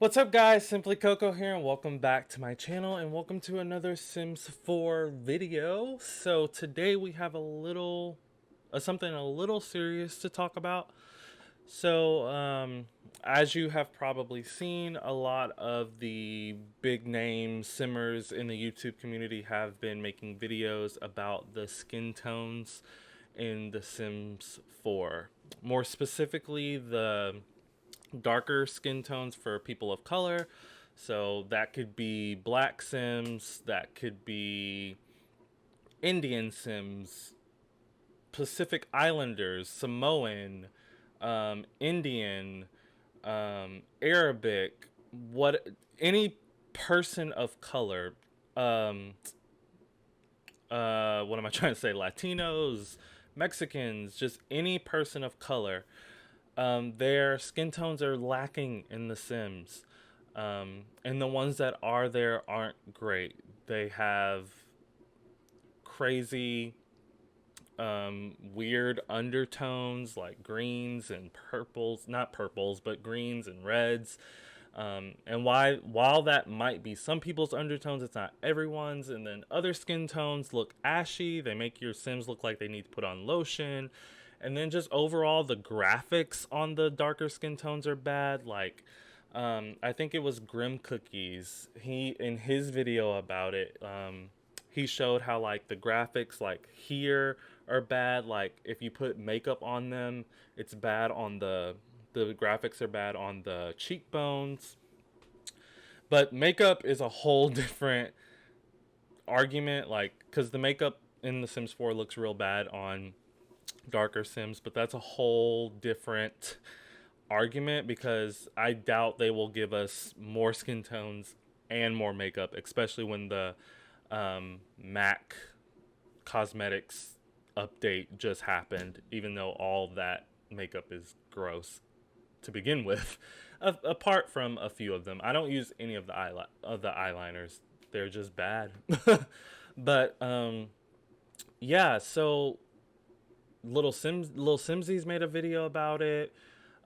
What's up guys, Simply Coco here and welcome back to my channel and welcome to another Sims 4 video. So today we have something a little serious to talk about. So as you have probably seen, a lot of the big name simmers in the YouTube community have been making videos about the skin tones in The Sims 4. More specifically, the darker skin tones for people of color. So that could be black Sims, that could be Indian Sims, Pacific Islanders, Samoan, Indian, Arabic, what any person of color. Um, what am I trying to say? Latinos, Mexicans, just any person of color. Their skin tones are lacking in The Sims. And the ones that are there aren't great. They have crazy, weird undertones like greens and purples, not purples, but greens and reds. And while that might be some people's undertones, it's not everyone's. And then other skin tones look ashy. They make your Sims look like they need to put on lotion. And then just overall, the graphics on the darker skin tones are bad. Like, I think it was Grim Cookies. He in his video about it, he showed how like the graphics like here are bad. Like if you put makeup on them, it's bad on the graphics are bad on the cheekbones. But makeup is a whole different argument. Like because the makeup in The Sims 4 looks real bad on darker Sims, but that's a whole different argument because I doubt they will give us more skin tones and more makeup, especially when the MAC cosmetics update just happened, even though all that makeup is gross to begin with. Apart from a few of them, I don't use any of the eyeliners. They're just bad. But yeah, so Little Simsies made a video about it.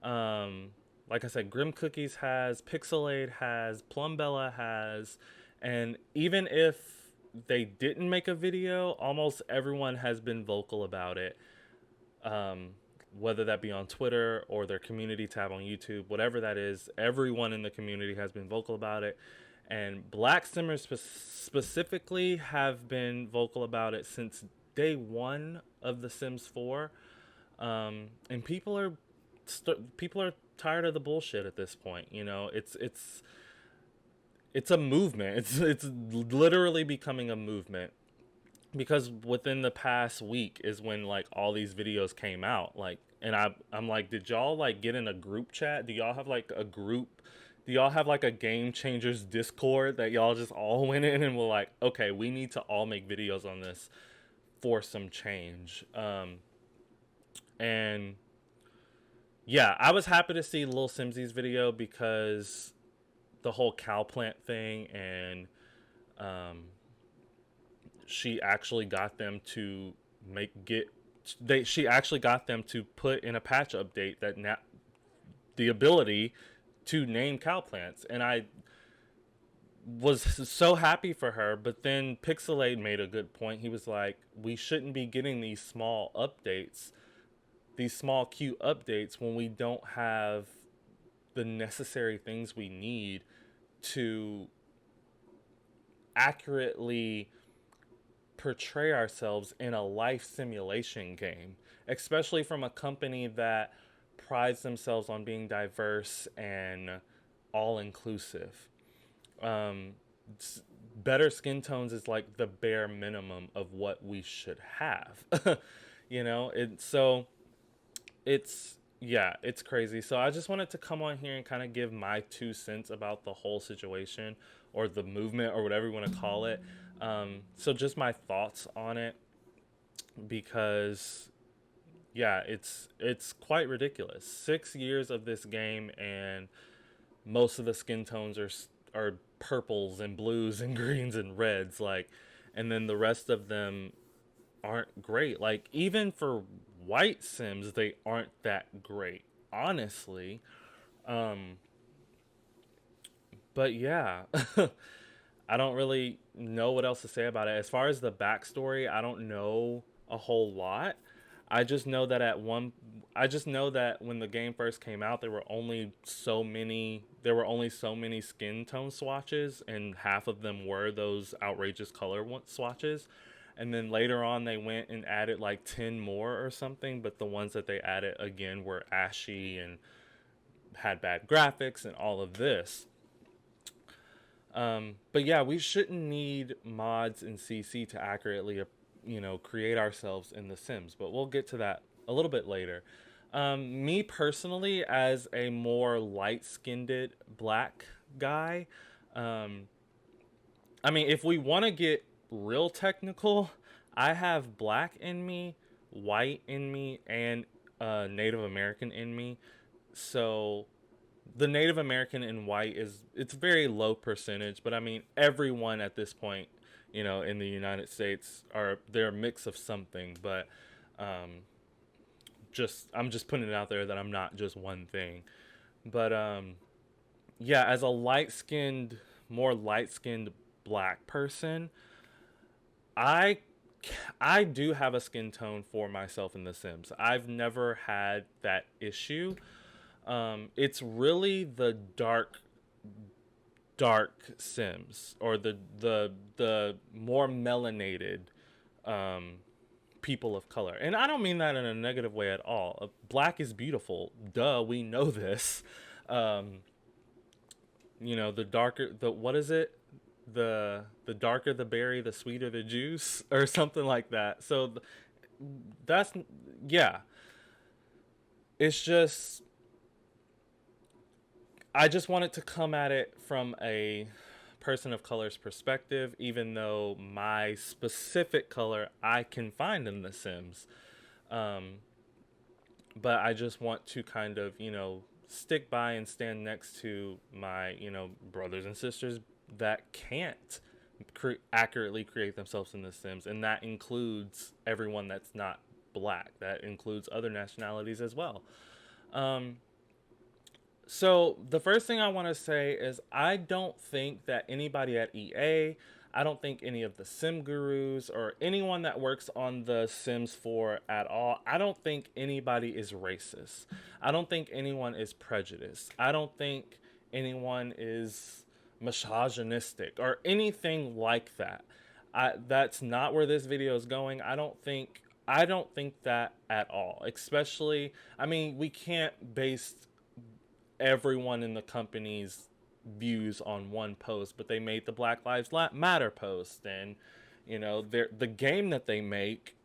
Like I said, Grim Cookies has, Pixelade has, Plumbella has, and even if they didn't make a video, almost everyone has been vocal about it. Whether that be on Twitter or their community tab on YouTube, whatever that is, everyone in the community has been vocal about it. And Black Simmers specifically have been vocal about it since day one of The Sims 4. And people are tired of the bullshit at this point. You know, it's a movement. It's literally becoming a movement because within the past week is when like all these videos came out. Like, and I'm like, did y'all like get in a group chat? Do y'all have like a group? Do y'all have like a Game Changers Discord that y'all just all went in and were like, okay, we need to all make videos on this for some change. And yeah, I was happy to see Lil Simsy's video because the whole cow plant thing, and um, she actually got them to she actually got them to put in a patch update that the ability to name cow plants, and I was so happy for her. But then Pixelade made a good point. He was like, we shouldn't be getting these small cute updates when we don't have the necessary things we need to accurately portray ourselves in a life simulation game, especially from a company that prides themselves on being diverse and all inclusive. Um, Better skin tones is like the bare minimum of what we should have. You know, it's yeah, it's crazy. So I just wanted to come on here and kind of give my 2 cents about the whole situation or the movement or whatever you want to call it. So just my thoughts on it because yeah, it's quite ridiculous. 6 years of this game and most of the skin tones are purples and blues and greens and reds, like, and then the rest of them aren't great. Like even for white Sims, they aren't that great, honestly. Um, But yeah, I don't really know what else to say about it. As far as the backstory, I don't know a whole lot. I just know that I just know that when the game first came out, there were only so many skin tone swatches, and half of them were those outrageous color swatches. And then later on, they went and added like 10 more or something, but the ones that they added again were ashy and had bad graphics and all of this. But yeah, we shouldn't need mods in CC to accurately, create ourselves in The Sims. But we'll get to that a little bit later. Me personally, as a more light-skinned black guy, um, I mean, if we want to get real technical, I have black in me, white in me, and Native American in me. So the Native American and white it's very low percentage, but I mean everyone at this point, in the United States they're a mix of something, but um, I'm just putting it out there that I'm not just one thing. But yeah, as a more light skinned black person, I I do have a skin tone for myself in The Sims. I've never had that issue. It's really the dark Sims, or the more melanated um, people of color. And I don't mean that in a negative way at all. Black is beautiful. Duh, we know this. Um, the darker the what is it? The darker the berry, the sweeter the juice, or something like that. So that's yeah. It's just I just wanted to come at it from a person of color's perspective, even though my specific color I can find in The Sims. Um, but I just want to kind of, stick by and stand next to my, brothers and sisters that can't accurately create themselves in The Sims. And that includes everyone that's not black, that includes other nationalities as well. Um, So the first thing I want to say is I don't think that anybody at EA, I don't think any of the sim gurus or anyone that works on the Sims 4 at all, I don't think anybody is racist. I don't think anyone is prejudiced. I don't think anyone is misogynistic or anything like that. That's not where this video is going. I don't think that at all. Especially, I mean, we can't base everyone in the company's views on one post, but they made the Black Lives Matter post, and the game that they make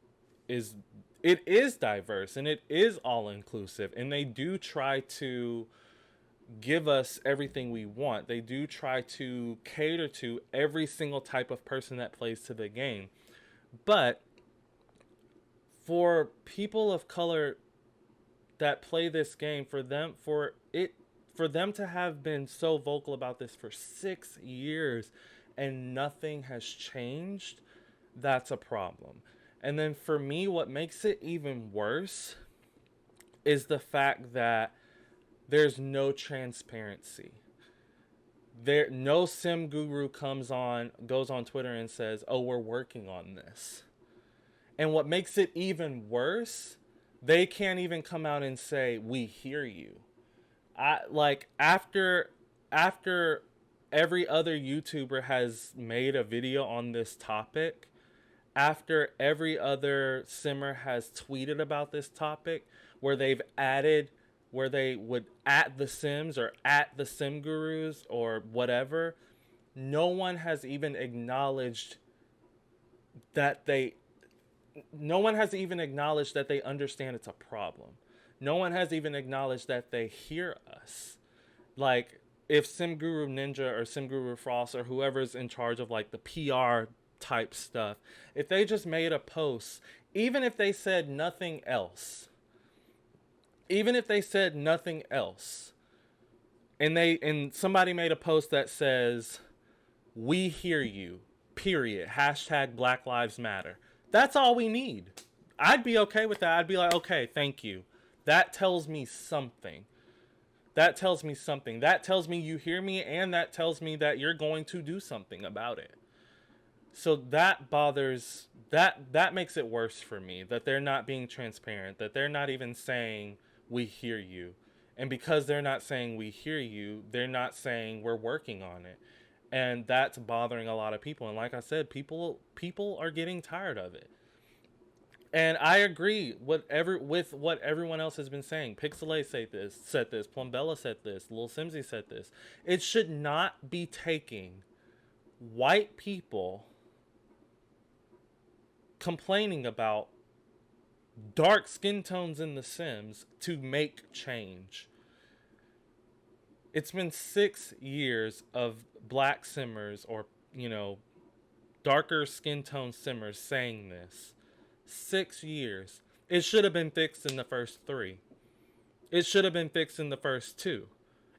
is it is diverse and it is all inclusive, and they do try to give us everything we want. They do try to cater to every single type of person that plays to the game. But for people of color that play this game, for them to have been so vocal about this for 6 years and nothing has changed, that's a problem. And then for me, what makes it even worse is the fact that there's no transparency. No sim guru goes on Twitter and says, "Oh, we're working on this." And what makes it even worse, they can't even come out and say, "We hear you." After every other YouTuber has made a video on this topic, after every other simmer has tweeted about this topic, where they would at the Sims or at the Sim Gurus or whatever, no one has even acknowledged that they understand it's a problem. No one has even acknowledged that they hear us. Like, if Sim Guru Ninja or Sim Guru Frost or whoever's in charge of like the PR type stuff, if they just made a post, even if they said nothing else, and somebody made a post that says, "We hear you, period, hashtag Black Lives Matter," that's all we need. I'd be okay with that. I'd be like, okay, thank you. That tells me something. that tells me something. That tells me you hear me, and that tells me that you're going to do something about it. So that bothers, that makes it worse for me, that they're not being transparent, that they're not even saying we hear you. And because they're not saying we hear you, they're not saying we're working on it. And that's bothering a lot of people. And like I said, people are getting tired of it. And I agree with what everyone else has been saying. Pixelay said this, Plumbella said this, Lil Simsy said this. It should not be taking white people complaining about dark skin tones in The Sims to make change. It's been 6 years of black simmers, or, darker skin tone simmers saying this. 6 years. It should have been fixed in the first 3. It should have been fixed in the first 2.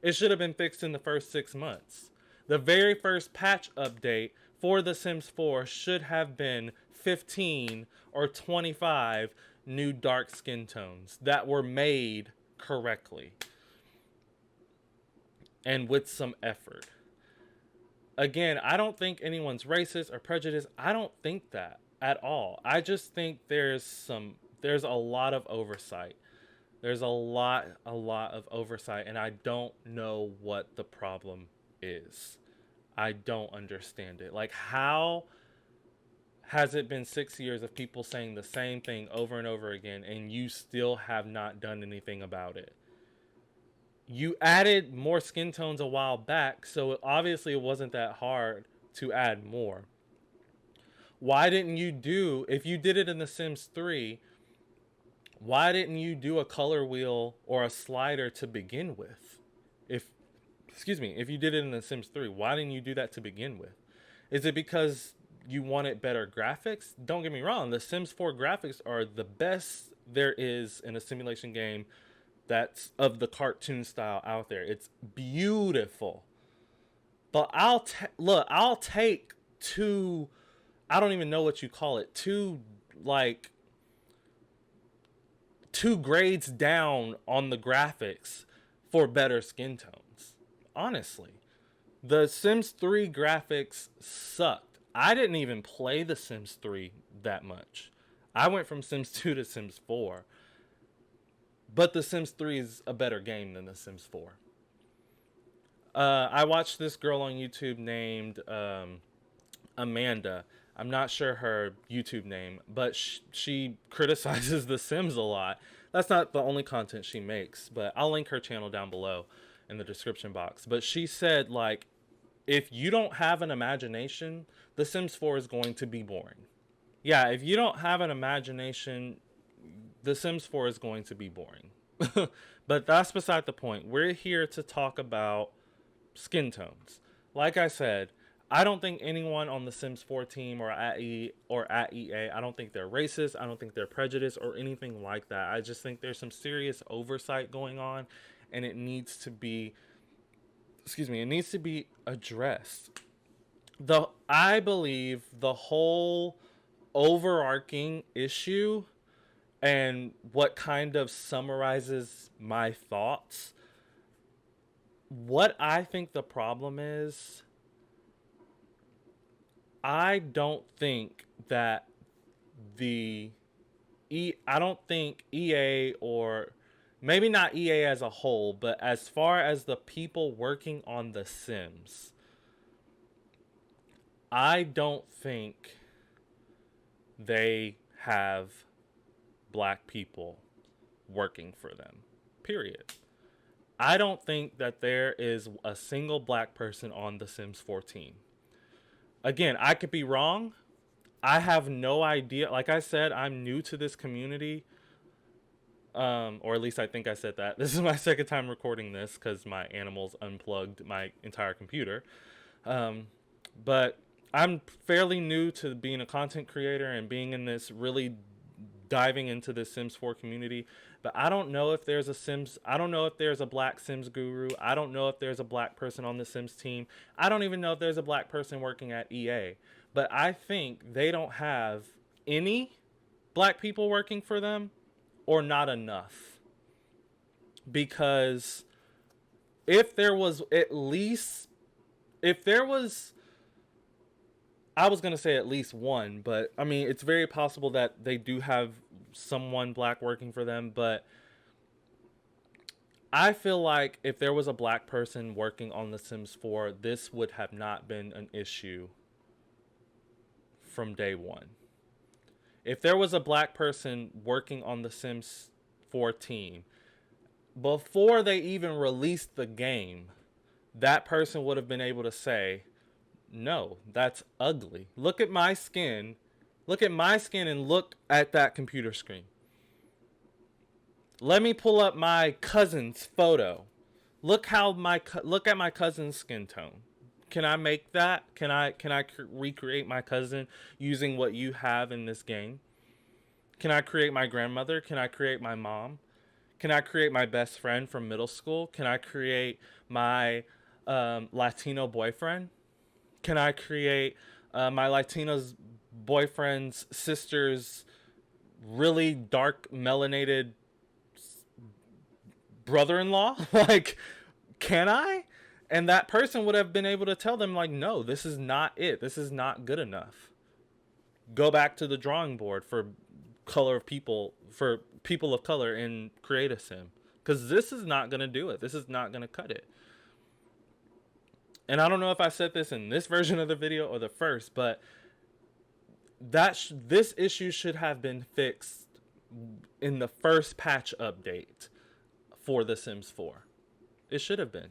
It should have been fixed in the first 6 months. The very first patch update for The Sims 4 should have been 15 or 25 new dark skin tones that were made correctly and with some effort. Again, I don't think anyone's racist or prejudiced. I don't think that at all. I just think there's a lot of oversight. There's a lot of oversight, and I don't know what the problem is. I don't understand it. Like, how has it been 6 years of people saying the same thing over and over again, and you still have not done anything about it? You added more skin tones a while back, so obviously it wasn't that hard to add more. Why didn't you do, if you did it in The Sims 3, why didn't you do a color wheel or a slider to begin with? If you did it in The Sims 3, why didn't you do that to begin with? Is it because you wanted better graphics? Don't get me wrong, The Sims 4 graphics are the best there is in a simulation game that's of the cartoon style out there. It's beautiful. But I'll take two, I don't even know what you call it, two grades down on the graphics for better skin tones. Honestly, the Sims 3 graphics sucked. I didn't even play The Sims 3 that much. I went from Sims 2 to Sims 4. But The Sims 3 is a better game than The Sims 4. I watched this girl on YouTube named Amanda. I'm not sure her YouTube name, but she criticizes The Sims a lot. That's not the only content she makes, but I'll link her channel down below in the description box. But she said, like, if you don't have an imagination, The Sims 4 is going to be boring. Yeah, if you don't have an imagination, The Sims 4 is going to be boring. But that's beside the point. We're here to talk about skin tones. Like I said, I don't think anyone on the Sims 4 team or at EA, I don't think they're racist. I don't think they're prejudiced or anything like that. I just think there's some serious oversight going on, and it needs to be addressed. I believe the whole overarching issue, and what kind of summarizes my thoughts, what I think the problem is, I don't think that I don't think EA, or maybe not EA as a whole, but as far as the people working on The Sims, I don't think they have black people working for them. Period. I don't think that there is a single black person on The Sims 14. Again, I could be wrong. I have no idea. Like I said, I'm new to this community. Or at least I think I said that. This is my second time recording this because my animals unplugged my entire computer. But I'm fairly new to being a content creator and being in this, really diving into the Sims 4 community. But I don't know if there's a black Sims guru. I don't know if there's a black person on the Sims team. I don't even know if there's a black person working at EA. But I think they don't have any black people working for them, or not enough. Because if there was at least, if there was, I was gonna say at least one, but I mean, it's very possible that they do have someone black working for them. But I feel like if there was a black person working on The Sims 4, this would have not been an issue from day one. If there was a black person working on The Sims 4 team, before they even released the game, that person would have been able to say, no, that's ugly. Look at my skin. Look at my skin and look at that computer screen. Let me pull up my cousin's photo. Look at my cousin's skin tone. Can I make that? Can I recreate my cousin using what you have in this game? Can I create my grandmother? Can I create my mom? Can I create my best friend from middle school? Can I create my Latino boyfriend? Can I create my Latino's boyfriend's sister's really dark melanated brother-in-law? Like, can I? And that person would have been able to tell them, like, no, this is not it. This is not good enough. Go back to the drawing board for people of color in Create a Sim. Because this is not going to do it. This is not going to cut it. And I don't know if I said this in this version of the video or the first, but this issue should have been fixed in the first patch update for The Sims 4. It should have been.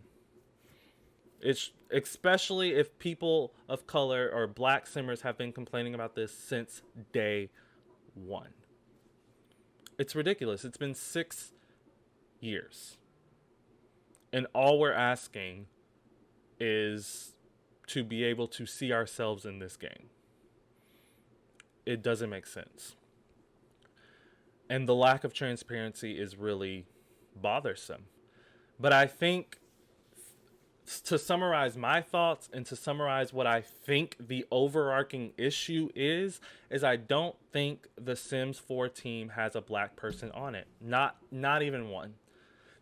It's especially if people of color or black simmers have been complaining about this since day one. It's ridiculous. It's been 6 years. And all we're asking is to be able to see ourselves in this game. It doesn't make sense. And the lack of transparency is really bothersome. But I think, to summarize my thoughts and to summarize what I think the overarching issue is I don't think the Sims 4 team has a black person on it. Not even one.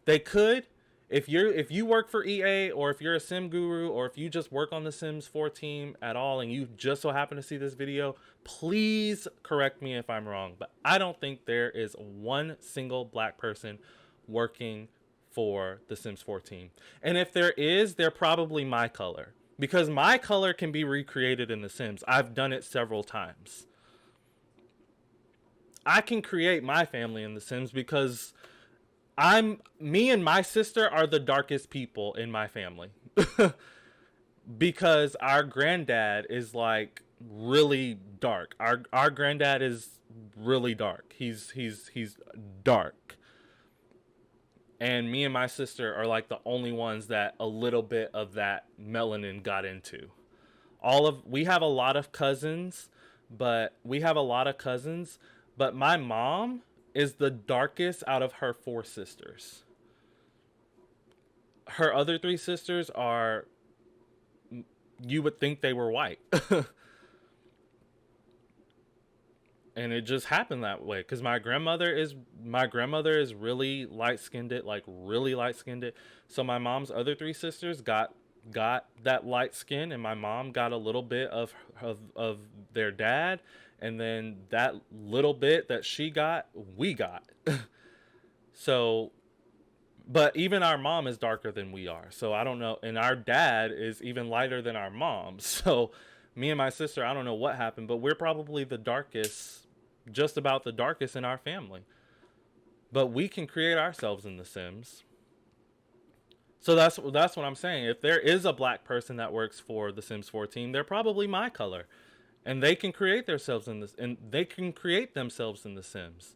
They could. If you work for EA, or if you're a sim guru, or if you just work on the Sims 4 team at all and you just so happen to see this video, please correct me if I'm wrong, but I don't think there is one single black person working for the Sims 4 team. And if there is, they're probably my color, because my color can be recreated in the Sims. I've done it several times. I can create my family in the Sims because me and my sister are the darkest people in my family. Because our granddad is like really dark. Our granddad is really dark. He's dark. And me and my sister are like the only ones that a little bit of that melanin got into. We have a lot of cousins, but my mom is the darkest out of her 4 sisters. Her other 3 sisters are, you would think they were white. And it just happened that way because my grandmother is really light-skinned, like really light-skinned. So my mom's other 3 sisters got that light skin, and my mom got a little bit of their dad, and then that little bit that she got, we got. So, but even our mom is darker than we are. So I don't know, and our dad is even lighter than our mom. So me and my sister, I don't know what happened, but we're probably the darkest, just about the darkest in our family. But we can create ourselves in The Sims. So that's what I'm saying. If there is a black person that works for the Sims 4 team, they're probably my color. And they can create themselves in this, and they can create themselves in The Sims.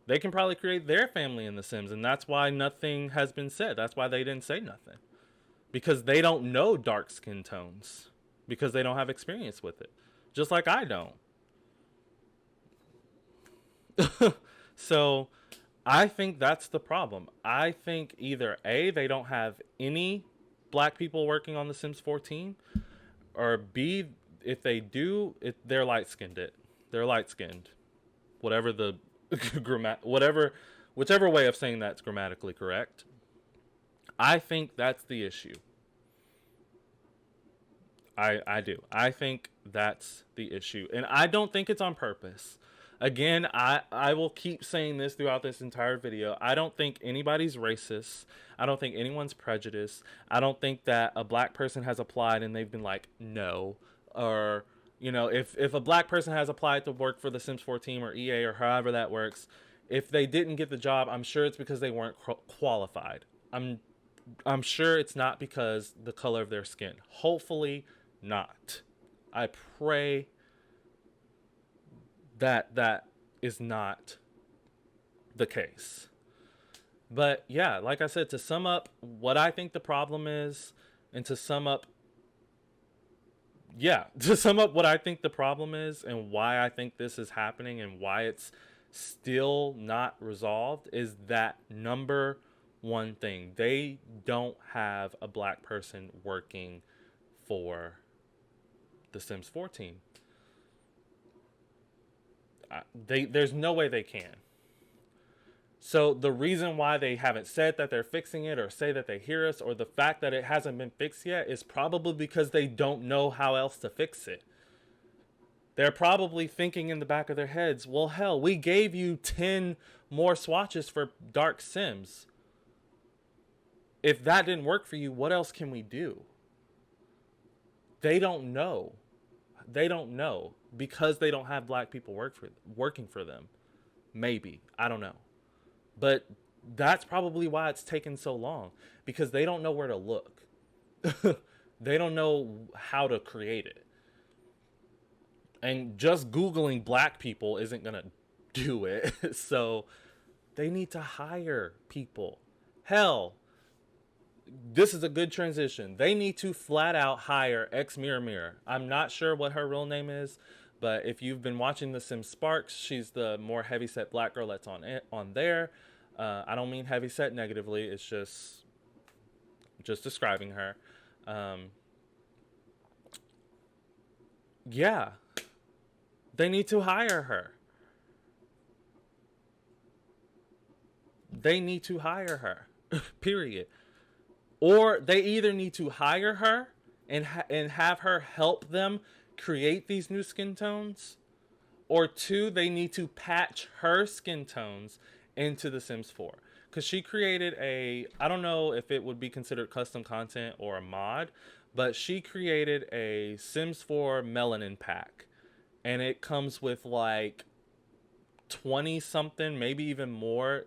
They can probably create their family in The Sims, and that's why nothing has been said. That's why they didn't say nothing. Because they don't know dark skin tones. Because they don't have experience with it. Just like I don't. So I think that's the problem. I think either A, they don't have any black people working on the Sims 4 team, or B, if they do, they're light-skinned. They're light-skinned. Whatever the whichever way of saying that's grammatically correct. I think that's the issue. I do. I think that's the issue. And I don't think it's on purpose. Again, I will keep saying this throughout this entire video. I don't think anybody's racist. I don't think anyone's prejudiced. I don't think that a black person has applied and they've been like, no. Or, you know, if a black person has applied to work for the Sims 4 team or EA or however that works, if they didn't get the job, I'm sure it's because they weren't qualified. I'm sure it's not because the color of their skin. Hopefully not. I pray that that is not the case. But yeah, like I said, to sum up what I think the problem is, and to sum up what I think the problem is and why I think this is happening and why it's still not resolved, is that number one thing. They don't have a black person working for the Sims 4 team. There's no way they can. So the reason why they haven't said that they're fixing it, or say that they hear us, or the fact that it hasn't been fixed yet, is probably because they don't know how else to fix it. They're probably thinking in the back of their heads, well, hell, we gave you 10 more swatches for Dark Sims. If that didn't work for you, what else can we do? They don't know. They don't know because they don't have black people working for them. Maybe. I don't know. But that's probably why it's taken so long, because they don't know where to look. They don't know how to create it. And just Googling black people isn't going to do it. So they need to hire people. Hell, this is a good transition. They need to flat out hire xMirror. I'm not sure what her real name is, but if you've been watching The Sims Sparks, she's the more heavyset black girl that's on there. I don't mean heavyset negatively. It's just describing her. Yeah, they need to hire her. They need to hire her. Period. Or they either need to hire her and have her help them create these new skin tones, or two, they need to patch her skin tones into The Sims 4. Because she created I don't know if it would be considered custom content or a mod, but she created a Sims 4 melanin pack. And it comes with like 20 something, maybe even more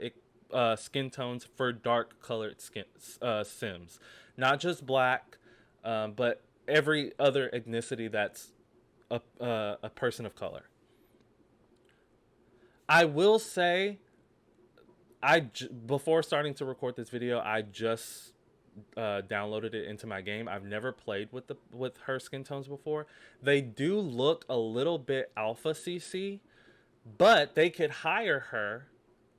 skin tones for dark colored Sims. Not just black, but every other ethnicity that's a person of color. I will say, before starting to record this video, I just downloaded it into my game. I've never played with her skin tones before. They do look a little bit alpha CC, but they could hire her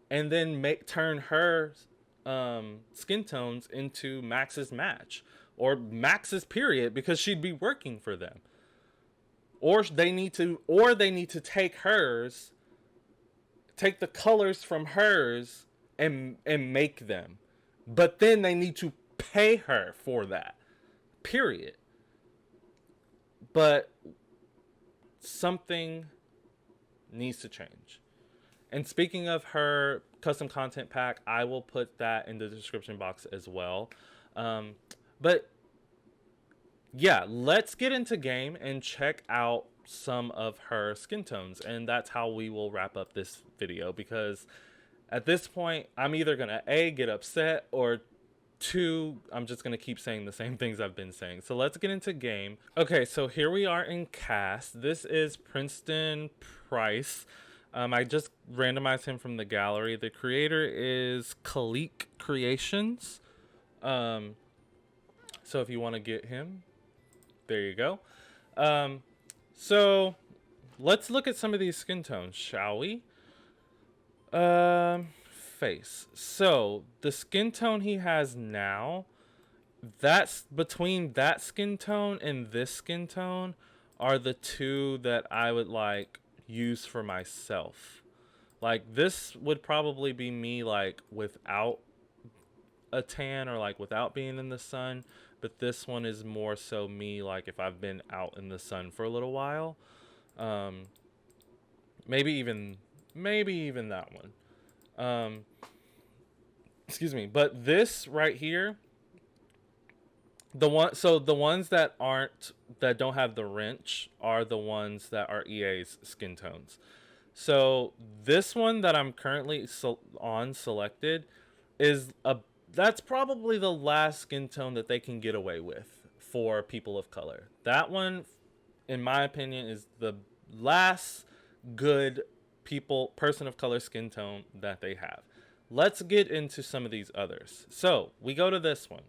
and then turn her skin tones into Max's match, or Max's period, because she'd be working for them. Or they need to take the colors from hers and make them. But then they need to pay her for that. Period. But something needs to change. And speaking of her custom content pack, I will put that in the description box as well. But yeah, let's get into game and check out some of her skin tones. And that's how we will wrap up this video, because at this point, I'm either going to get upset, or two, I'm just going to keep saying the same things I've been saying. So let's get into game. Okay, so here we are in cast. This is Princeton Price. I just randomized him from the gallery. The creator is Khalik Creations. So if you want to get him, there you go. So let's look at some of these skin tones, shall we? Face. So the skin tone he has now, that's between that skin tone and this skin tone are the two that I would like use for myself. Like, this would probably be me like without a tan or like without being in the sun, but this one is more so me like if I've been out in the sun for a little while. Um, maybe even that one. Um, excuse me, but this right here, the ones that don't have the wrench are the ones that are EA's skin tones. So this one that I'm currently selected is a that's probably the last skin tone that they can get away with for people of color. That one, in my opinion, is the last good person of color skin tone that they have. Let's get into some of these others. So we go to this one.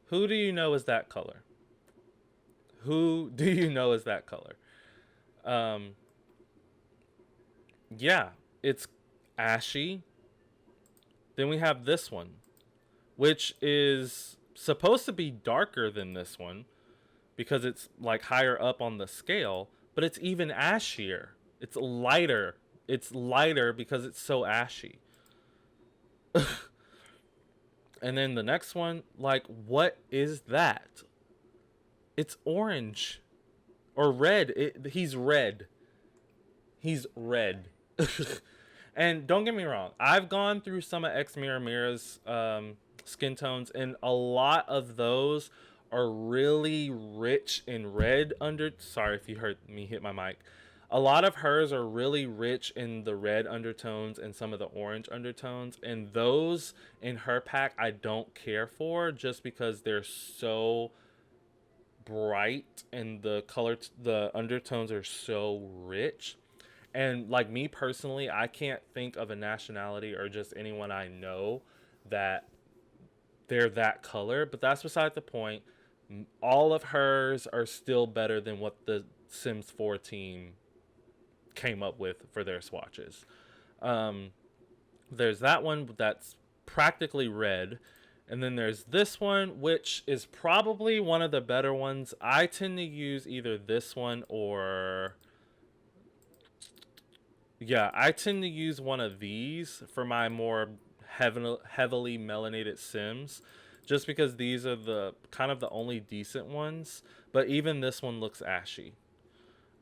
Who do you know is that color? Who do you know is that color? Um, yeah, it's ashy. Then we have this one, which is supposed to be darker than this one because it's like higher up on the scale, but it's even ashier. It's lighter. It's lighter because it's so ashy. And then the next one, like, what is that? It's orange or red. He's red. He's red. And don't get me wrong, I've gone through some of X Mira's skin tones, and a lot of those are really rich in red sorry if you heard me hit my mic. A lot of hers are really rich in the red undertones and some of the orange undertones, and those in her pack I don't care for just because they're so bright and the undertones are so rich. And like me personally, I can't think of a nationality or just anyone I know that they're that color, but that's beside the point. All of hers are still better than what the Sims 4 team came up with for their swatches. There's that one that's practically red. And then there's this one, which is probably one of the better ones. I tend to use either this one or... Yeah, I tend to use one of these for my more heavily melanated Sims, just because these are the kind of the only decent ones. But even this one looks ashy.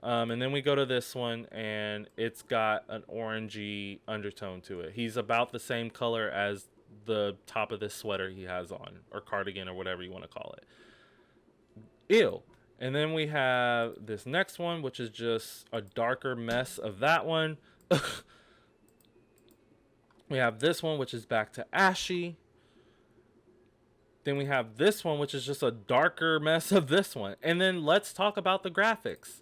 And then we go to this one, and it's got an orangey undertone to it. He's about the same color as the top of this sweater he has on, or cardigan, or whatever you want to call it. Ew. And then we have this next one, which is just a darker mess of that one. We have this one, which is back to ashy. Then we have this one, which is just a darker mess of this one. And then let's talk about the graphics.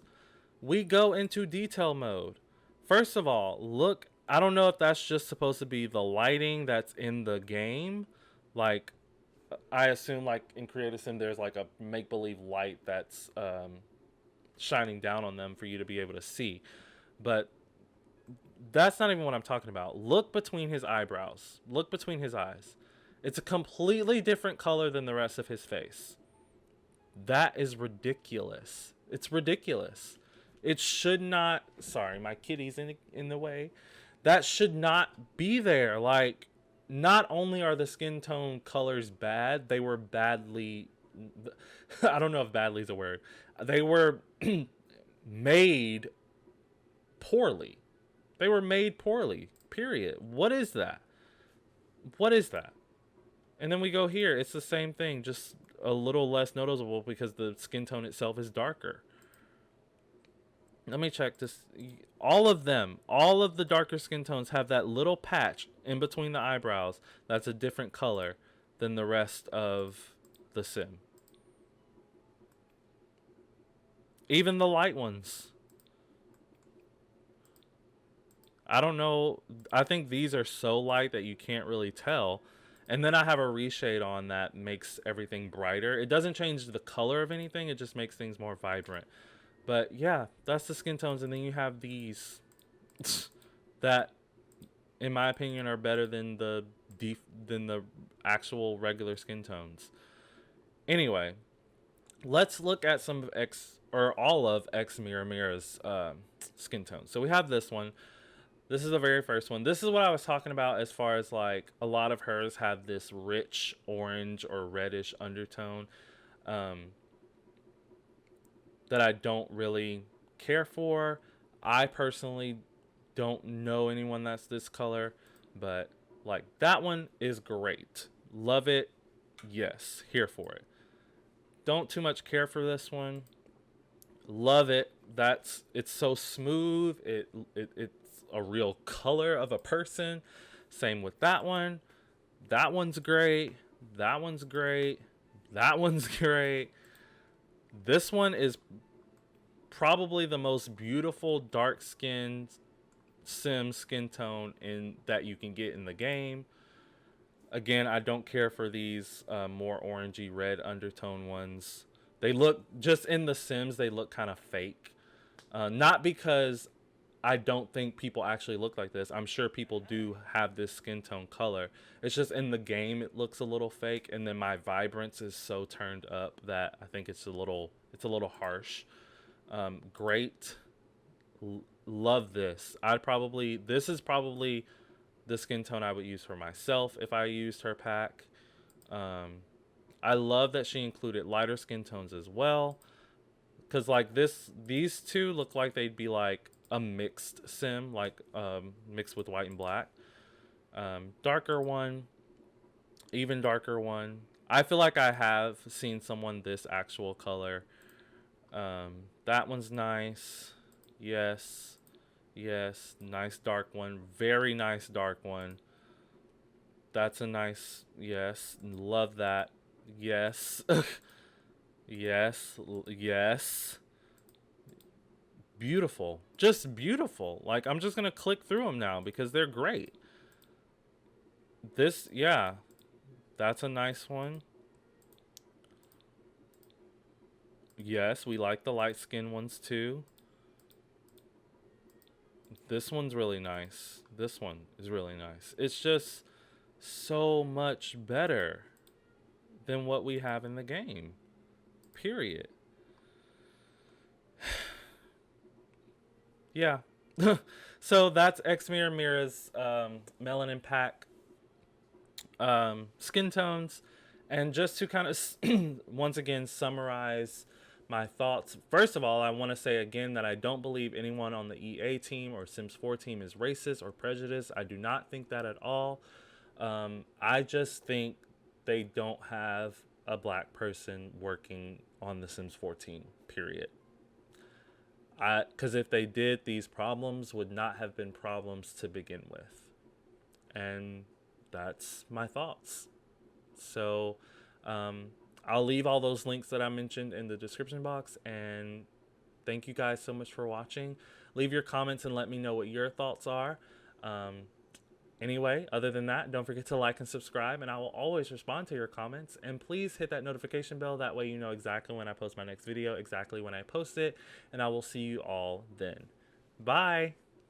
We go into detail mode. First of all, look, I don't know if that's just supposed to be the lighting that's in the game. Like, I assume like in Creative Sim there's like a make-believe light that's shining down on them for you to be able to see. But that's not even what I'm talking about. Look between his eyebrows. Look between his eyes. It's a completely different color than the rest of his face. That is ridiculous. It's ridiculous. It should not... Sorry, my kitty's in the way. That should not be there. Like, not only are the skin tone colors bad, they were badly... I don't know if badly is a word. They were made poorly. They were made poorly, period. What is that? What is that? And then we go here. It's the same thing, just a little less noticeable because the skin tone itself is darker. Let me check this. All of them, all of the darker skin tones have that little patch in between the eyebrows that's a different color than the rest of the sim. Even the light ones. I don't know. I think these are so light that you can't really tell. And then I have a reshade on that makes everything brighter. It doesn't change the color of anything. It just makes things more vibrant. But yeah, that's the skin tones. And then you have these that, in my opinion, are better than the actual regular skin tones. Anyway, let's look at some of all of X Mira's skin tones. So we have this one. This is the very first one. This is what I was talking about as far as like a lot of hers have this rich orange or reddish undertone um, that I don't really care for. I personally don't know anyone that's this color, but like that one is great. Love it. Yes, here for it. Don't too much care for this one. Love it. It's so smooth. It's a real color of a person. Same with that one. That one's great. That one's great. That one's great. This one is probably the most beautiful dark skinned sim skin tone in that you can get in the game. Again, I don't care for these more orangey red undertone ones. They look, just in the Sims, they look kind of fake. Not because I don't think people actually look like this. I'm sure people do have this skin tone color. It's just in the game it looks a little fake, and then my vibrance is so turned up that I think it's a little harsh. Great. Love this. This is probably the skin tone I would use for myself if I used her pack. I love that she included lighter skin tones as well, because like these two look like they'd be like a mixed sim, like mixed with white and black. Darker one, even darker one. I feel like I have seen someone this actual color. That one's nice. Yes. Yes. Nice dark one. Very nice dark one. That's a nice, yes. Love that. Yes. Yes. Yes. Beautiful. Just beautiful. Like, I'm just going to click through them now because they're great. This, yeah. That's a nice one. Yes, we like the light skin ones too. This one's really nice. This one is really nice. It's just so much better than what we have in the game. Period. Yeah. So that's Xmirror Mira's Melanin Pack skin tones. And just to kind of once again summarize my thoughts. First of all, I want to say again that I don't believe anyone on the EA team or Sims 4 team is racist or prejudiced. I do not think that at all. I just think they don't have a black person working on the Sims 4 team, period. Because if they did, these problems would not have been problems to begin with. And that's my thoughts. So I'll leave all those links that I mentioned in the description box. And thank you guys so much for watching. Leave your comments and let me know what your thoughts are. Anyway, other than that, don't forget to like and subscribe, and I will always respond to your comments. And please hit that notification bell. That way you know exactly when I post my next video, exactly when I post it, and I will see you all then. Bye!